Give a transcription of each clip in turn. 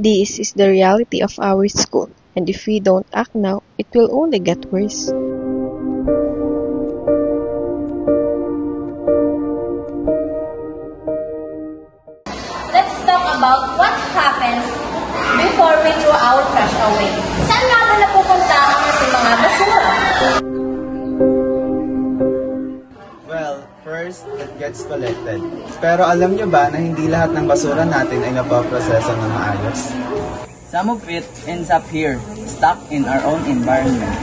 This is the reality of our school, and if we don't act now, it will only get worse. Let's talk about what happens before we throw our trash away. Saan nga ba napupunta ang ating mga basura? Well, first, it gets collected. Pero alam nyo ba na hindi lahat ng basura natin ay napaproseso ng maayos? Some of it ends up here, stuck in our own environment.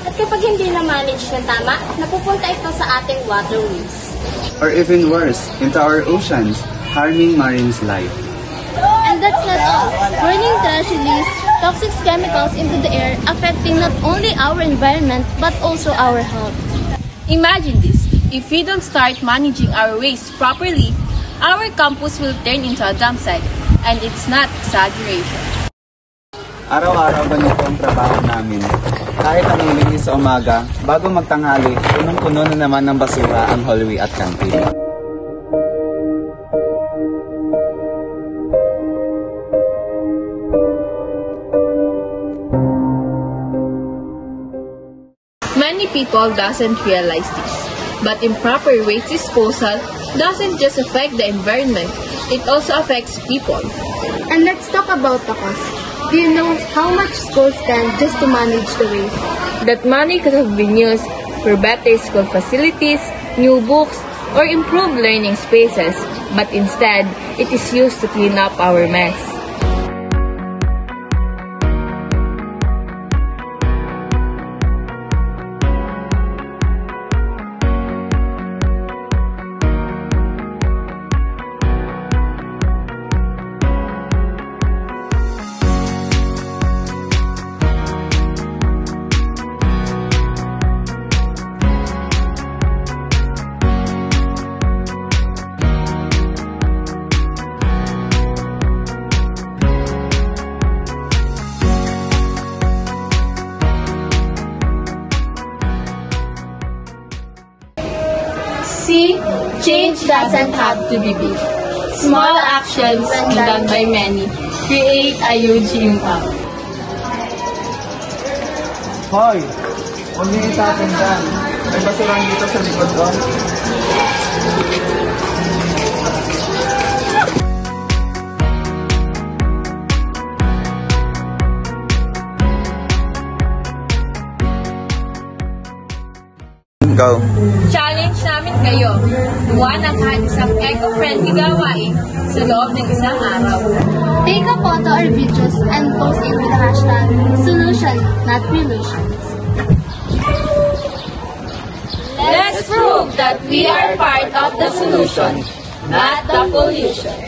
At kapag hindi na-manage ng tama, napupunta ito sa ating waterways. Or even worse, into our oceans, harming marine's life. And that's not all. Burning trash releases toxic chemicals into the air, affecting not only our environment but also our health. Imagine this. If we don't start managing our waste properly, our campus will turn into a dump site, and it's not exaggeration. Araw-araw ganito ang trabaho namin. Kahit anong linis sa umaga, bago magtanghali, punong-puno na naman ng basura ang hallway at canteen. Many people doesn't realize this, but improper waste disposal doesn't just affect the environment, it also affects people. And let's talk about the cost. Do you know how much schools spend just to manage the waste? That money could have been used for better school facilities, new books, or improved learning spaces, but instead, it is used to clean up our mess. See, change doesn't have to be big. Small actions done by many create a huge impact. Hoy! Huwag niyo itapon dyan. May basurang dito sa likod doon. Go! Challenge namin kayo. Gawa ng kahit isang eco-friendly gawain sa loob ng isang araw. Take a photo or videos and post it with the hashtag solution, not relations. Let's prove that we are part of the solution, not the pollution.